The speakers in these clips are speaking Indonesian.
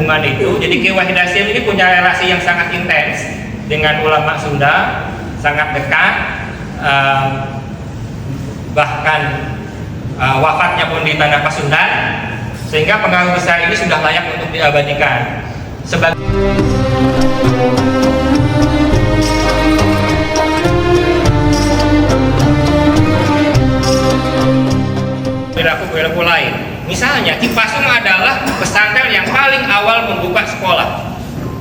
hubungan itu. Jadi Ki Wahid Hasyim ini punya relasi yang sangat intens dengan ulama Sunda, sangat dekat, bahkan wafatnya pun di tanah Pasundan, sehingga pengaruh besar ini sudah layak untuk diabadikan. Sebagai perilaku lain, misalnya Cipasung adalah pesantren yang paling awal membuka sekolah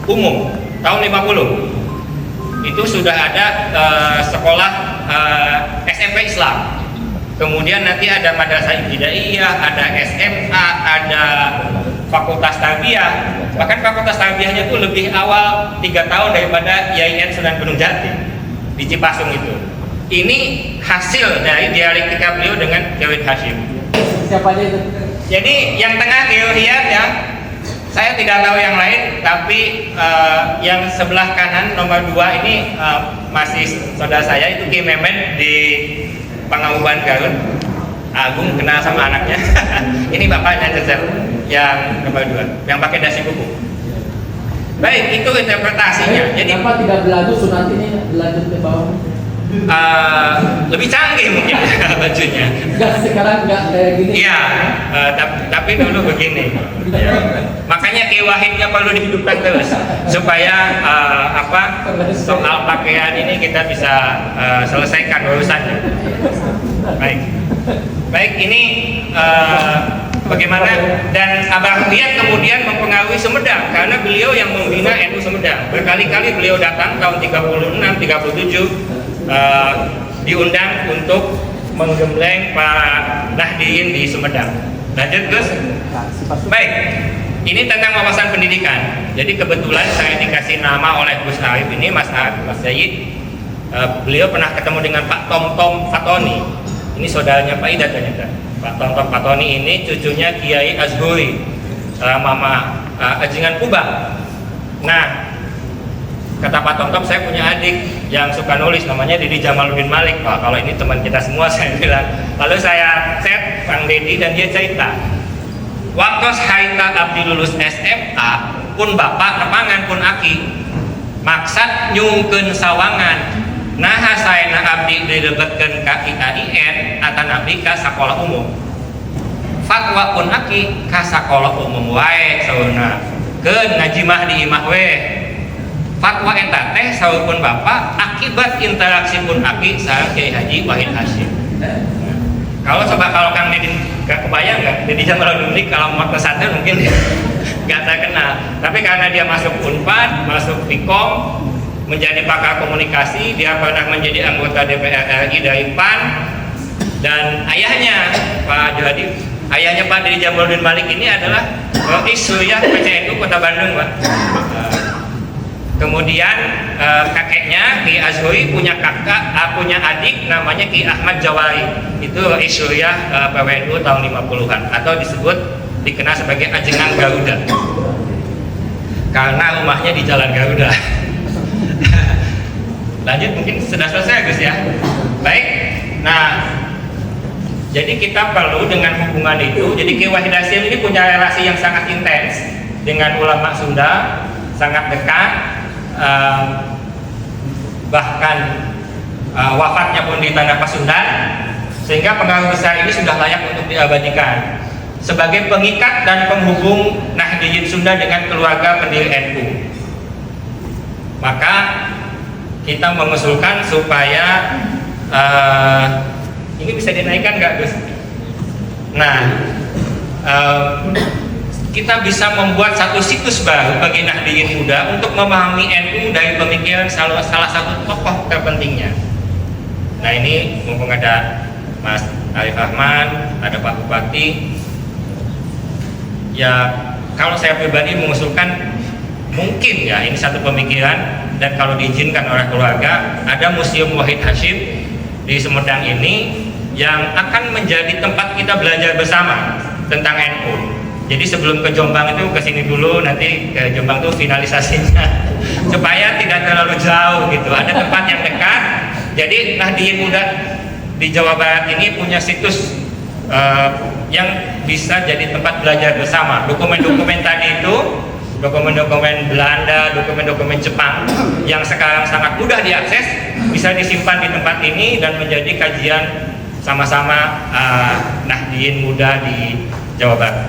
umum tahun 50. Itu sudah ada sekolah SMP Islam. Kemudian nanti ada madrasah ibtidaiyah, ada SMA, ada fakultas tarbiyah. Bahkan fakultas tarbiyahnya itu lebih awal 3 tahun daripada YIN Sunan Gunung Jati di Cipasung itu. Ini hasil dari dialektika beliau dengan Ki Wahid Hasyim. Siapa aja itu? Jadi yang tengah Ki Wahid ya, saya tidak tahu yang lain, tapi yang sebelah kanan nomor 2 ini masih saudara saya, itu Ki Memen di Pangauban Garut. Agung kenal sama anaknya. Ini bapaknya Cecep yang nomor 2, yang pakai dasi buku. Baik, itu interpretasinya. Jadi kenapa tidak berlanjut sunat ini lanjut ke bawah? Lebih canggih mungkin bajunya. Enggak, sekarang enggak kayak gini. Iya, tapi dulu begini. Ya. Makanya Ki Wahidnya perlu dihidupkan terus supaya soal pakaian ini kita bisa selesaikan urusannya. Baik, ini bagaimana, dan Abah Riyad kemudian mempengaruhi Sumedang karena beliau yang membina NU Sumedang. Berkali-kali beliau datang tahun 36, 37 diundang untuk menggembleng para Nahdliyin di Sumedang. Lanjut Gus. Baik, ini tentang wawasan pendidikan. Jadi kebetulan saya dikasih nama oleh Gus Arif ini, Mas Sayyid. Beliau pernah ketemu dengan Pak Tom Fatoni. Ini saudaranya Pak Idat ternyata. Pak Tom Fatoni ini cucunya Kiai Azhuri, Mama Ajingan Kubah. Nah, kata Pak Tom, saya punya adik yang suka nulis, namanya Didi Jamaluddin Malik. Wah, kalau ini teman kita semua, saya bilang. Lalu saya chat Bang Dedi dan dia cerita, waktu Haita Abdi lulus SMA pun bapak nepangan pun aki maksad nyungkeun sawangan. Nah saya abdi dilebetkeun ka IAIN atau nabi ka sakola umum. Fatwa pun aki ka sakola umum wae sauna. Keun ngaji mah di imah we. Fatwa eta teh saurkeun bapak akibat interaksi pun aki sareng Kiai Haji Wahid Hasyim. Kalau Kang Deddy gak kebayang nggak? Deddy Jamaluddin kalau mau pesantren mungkin nggak terkenal. Tapi karena dia masuk Unpad, masuk Vkom, menjadi pakar komunikasi, dia pernah menjadi anggota DPR RI dari PAN, dan ayahnya Pak Johadi, ayahnya Pak Deddy Jamaluddin Malik ini adalah Suriah PCNU Kota Bandung, Pak. Kemudian kakeknya Ki Azhuri punya punya adik namanya Ki Ahmad Jawari, itu Suriah PWNU tahun 50-an, atau dikenal sebagai Ajengan Garuda karena rumahnya di Jalan Garuda. Lanjut, mungkin sudah selesai Gus ya. Baik, nah jadi kita perlu dengan hubungan itu. Jadi Ki Wahid Hasyim ini punya relasi yang sangat intens dengan ulama Sunda, sangat dekat, bahkan wafatnya pun di tanah Pasundan, sehingga pengaruh besar ini sudah layak untuk diabadikan sebagai pengikat dan penghubung Nahdliyin Sunda dengan keluarga pendiri NU. Maka kita mengusulkan supaya ini bisa dinaikkan nggak Gus? Nah, kita bisa membuat satu situs baru bagi Nahdliyin muda untuk memahami NU dari pemikiran salah satu tokoh terpentingnya. Nah, ini mumpung ada Mas Arif Ahmad, ada Pak Bupati. Ya, kalau saya pribadi mengusulkan mungkin ya ini satu pemikiran, dan kalau diizinkan oleh keluarga, ada Museum Wahid Hasyim di Sumedang ini yang akan menjadi tempat kita belajar bersama tentang NU. Jadi sebelum ke Jombang itu kesini dulu, nanti ke Jombang tuh finalisasinya supaya tidak terlalu jauh gitu. Ada tempat yang dekat. Jadi Nahdliyin muda di Jawa Barat ini punya situs yang bisa jadi tempat belajar bersama. Dokumen-dokumen tadi itu dokumen-dokumen Belanda, dokumen-dokumen Jepang yang sekarang sangat mudah diakses bisa disimpan di tempat ini dan menjadi kajian sama-sama Nahdliyin muda di Jawa Barat.